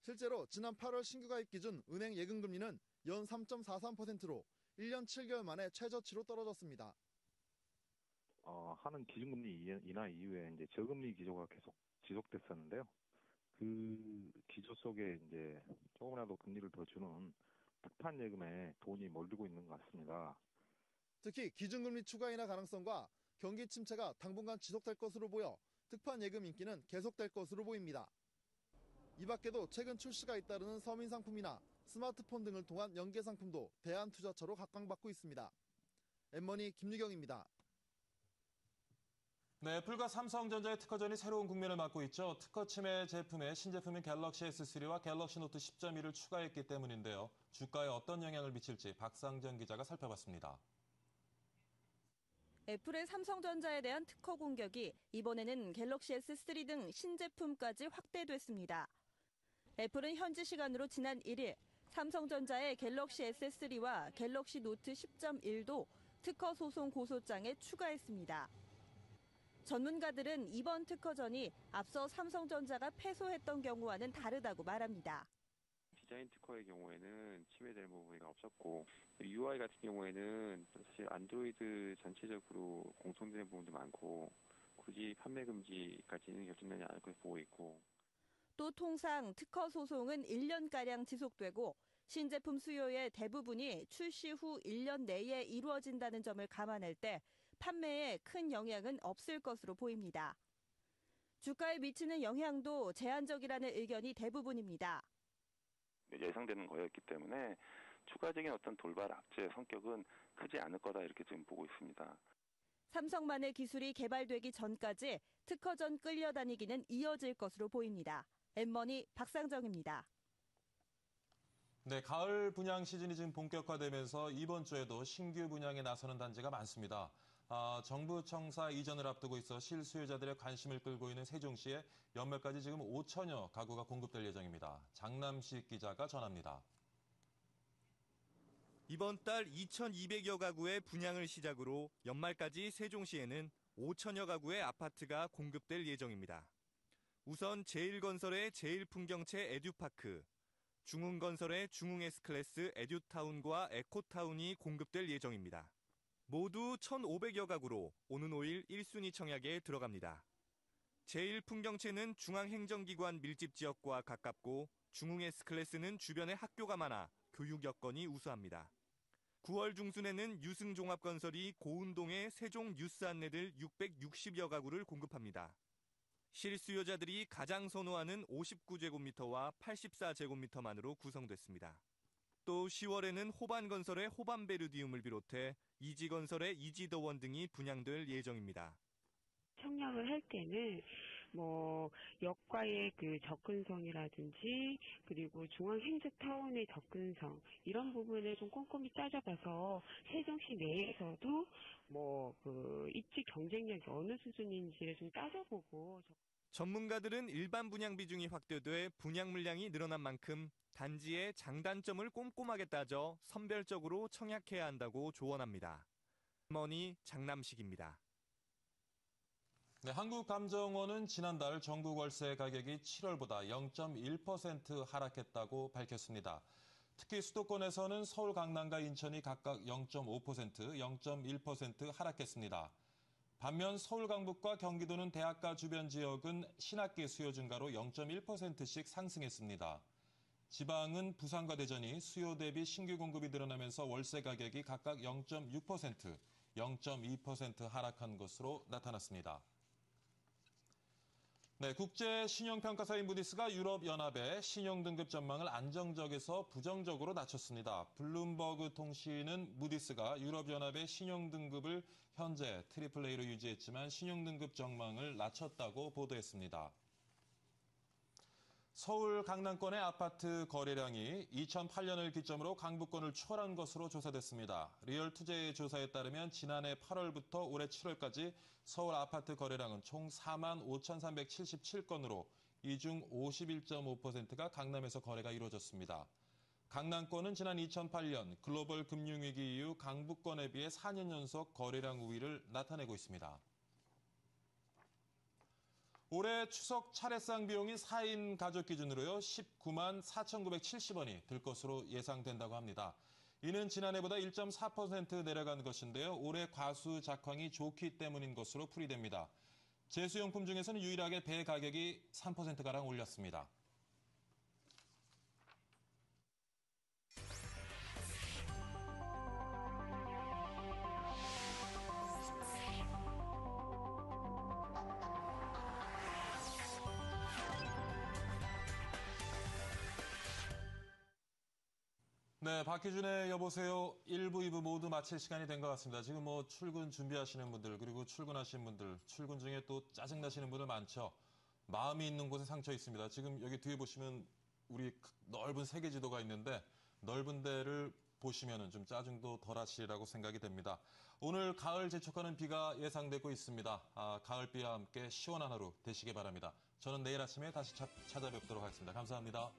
[SPEAKER 6] 실제로 지난 8월 신규 가입 기준 은행 예금 금리는 연 3.43%로 1년 7개월 만에 최저치로 떨어졌습니다.
[SPEAKER 7] 하는 기준금리 인하 이후에 이제 저금리 기조가 계속 지속됐었는데요. 그 기조 속에 이제 조금이라도 금리를 더 주는 특판 예금에 돈이 몰리고 있는 것 같습니다.
[SPEAKER 6] 특히 기준금리 추가 인하 가능성과 경기 침체가 당분간 지속될 것으로 보여 특판 예금 인기는 계속될 것으로 보입니다. 이 밖에도 최근 출시가 잇따르는 서민 상품이나 스마트폰 등을 통한 연계 상품도 대한투자처로 각광받고 있습니다. 엠머니 김유경입니다.
[SPEAKER 1] 네, 애플과 삼성전자의 특허전이 새로운 국면을 맞고 있죠. 특허 침해 제품에 신제품인 갤럭시 S3와 갤럭시 노트 10.1을 추가했기 때문인데요. 주가에 어떤 영향을 미칠지 박상정 기자가 살펴봤습니다.
[SPEAKER 8] 애플의 삼성전자에 대한 특허 공격이 이번에는 갤럭시 S3 등 신제품까지 확대됐습니다. 애플은 현지 시간으로 지난 1일 삼성전자의 갤럭시 S3와 갤럭시 노트 10.1도 특허 소송 고소장에 추가했습니다. 전문가들은 이번 특허전이 앞서 삼성전자가 패소했던 경우와는 다르다고 말합니다.
[SPEAKER 9] 디자인 특허의 경우에는 침해될 부분이 없었고 UI 같은 경우에는 사실 안드로이드 전체적으로 공통되는 부분도 많고 굳이 판매 금지까지는 결정되지 않을 것으로 보고 있고
[SPEAKER 8] 또 통상 특허 소송은 1년가량 지속되고 신제품 수요의 대부분이 출시 후 1년 내에 이루어진다는 점을 감안할 때 판매에 큰 영향은 없을 것으로 보입니다. 주가에 미치는 영향도 제한적이라는 의견이 대부분입니다.
[SPEAKER 10] 예상되는 거였기 때문에 추가적인 어떤 돌발 악재의 성격은 크지 않을 거다 이렇게 지금 보고 있습니다.
[SPEAKER 8] 삼성만의 기술이 개발되기 전까지 특허전 끌려다니기는 이어질 것으로 보입니다. 엠머니 박상정입니다.
[SPEAKER 1] 네, 가을 분양 시즌이 지금 본격화되면서 이번 주에도 신규 분양에 나서는 단지가 많습니다. 정부 청사 이전을 앞두고 있어 실수요자들의 관심을 끌고 있는 세종시에 연말까지 지금 5천여 가구가 공급될 예정입니다. 장남식 기자가 전합니다.
[SPEAKER 11] 이번 달 2,200여 가구의 분양을 시작으로 연말까지 세종시에는 5천여 가구의 아파트가 공급될 예정입니다. 우선 제일건설의 제일풍경채 에듀파크, 중흥건설의 중흥S클래스 에듀타운과 에코타운이 공급될 예정입니다. 모두 1,500여 가구로 오는 5일 1순위 청약에 들어갑니다. 제일풍경채는 중앙행정기관 밀집 지역과 가깝고 중흥S클래스는 주변에 학교가 많아 교육 여건이 우수합니다. 9월 중순에는 유승종합건설이 고운동의 세종 뉴스 안내들 660여 가구를 공급합니다. 실수요자들이 가장 선호하는 59제곱미터와 84제곱미터만으로 구성됐습니다. 또 10월에는 호반건설의 호반베르디움을 비롯해 이지건설의 이지더원 등이 분양될 예정입니다.
[SPEAKER 12] 청약을 할 때는 역과의 그 접근성이라든지 그리고 중앙행정타운의 접근성 이런 부분을 좀 꼼꼼히 따져봐서 세종시 내에서도 입지 경쟁력이 어느 수준인지를 좀 따져보고.
[SPEAKER 11] 전문가들은 일반 분양 비중이 확대돼 분양 물량이 늘어난 만큼 단지의 장단점을 꼼꼼하게 따져 선별적으로 청약해야 한다고 조언합니다. 머니 장남식입니다.
[SPEAKER 1] 네, 한국감정원은 지난달 전국 월세 가격이 7월보다 0.1% 하락했다고 밝혔습니다. 특히 수도권에서는 서울, 강남과 인천이 각각 0.5%, 0.1% 하락했습니다. 반면 서울 강북과 경기도는 대학가 주변 지역은 신학기 수요 증가로 0.1%씩 상승했습니다. 지방은 부산과 대전이 수요 대비 신규 공급이 늘어나면서 월세 가격이 각각 0.6%, 0.2% 하락한 것으로 나타났습니다. 네, 국제신용평가사인 무디스가 유럽연합의 신용등급 전망을 안정적에서 부정적으로 낮췄습니다. 블룸버그 통신은 무디스가 유럽연합의 신용등급을 현재 AAA로 유지했지만 신용등급 전망을 낮췄다고 보도했습니다. 서울 강남권의 아파트 거래량이 2008년을 기점으로 강북권을 초월한 것으로 조사됐습니다. 리얼투제의 조사에 따르면 지난해 8월부터 올해 7월까지 서울 아파트 거래량은 총 4만 5,377건으로 이 중 51.5%가 강남에서 거래가 이루어졌습니다. 강남권은 지난 2008년 글로벌 금융위기 이후 강북권에 비해 4년 연속 거래량 우위를 나타내고 있습니다. 올해 추석 차례상 비용이 4인 가족 기준으로요 19만 4,970원이 들 것으로 예상된다고 합니다. 이는 지난해보다 1.4% 내려간 것인데요. 올해 과수 작황이 좋기 때문인 것으로 풀이됩니다. 제수용품 중에서는 유일하게 배 가격이 3%가량 올랐습니다. 네, 박희준의 여보세요 1부, 2부 모두 마칠 시간이 된 것 같습니다. 지금 출근 준비하시는 분들, 그리고 출근하시는 분들, 출근 중에 또 짜증나시는 분들 많죠. 마음이 있는 곳에 상처 있습니다. 지금 여기 뒤에 보시면 우리 넓은 세계지도가 있는데 넓은 데를 보시면은 좀 짜증도 덜 하시리라고 생각이 됩니다. 오늘 가을 재촉하는 비가 예상되고 있습니다. 가을비와 함께 시원한 하루 되시기 바랍니다. 저는 내일 아침에 다시 찾아뵙도록 하겠습니다. 감사합니다.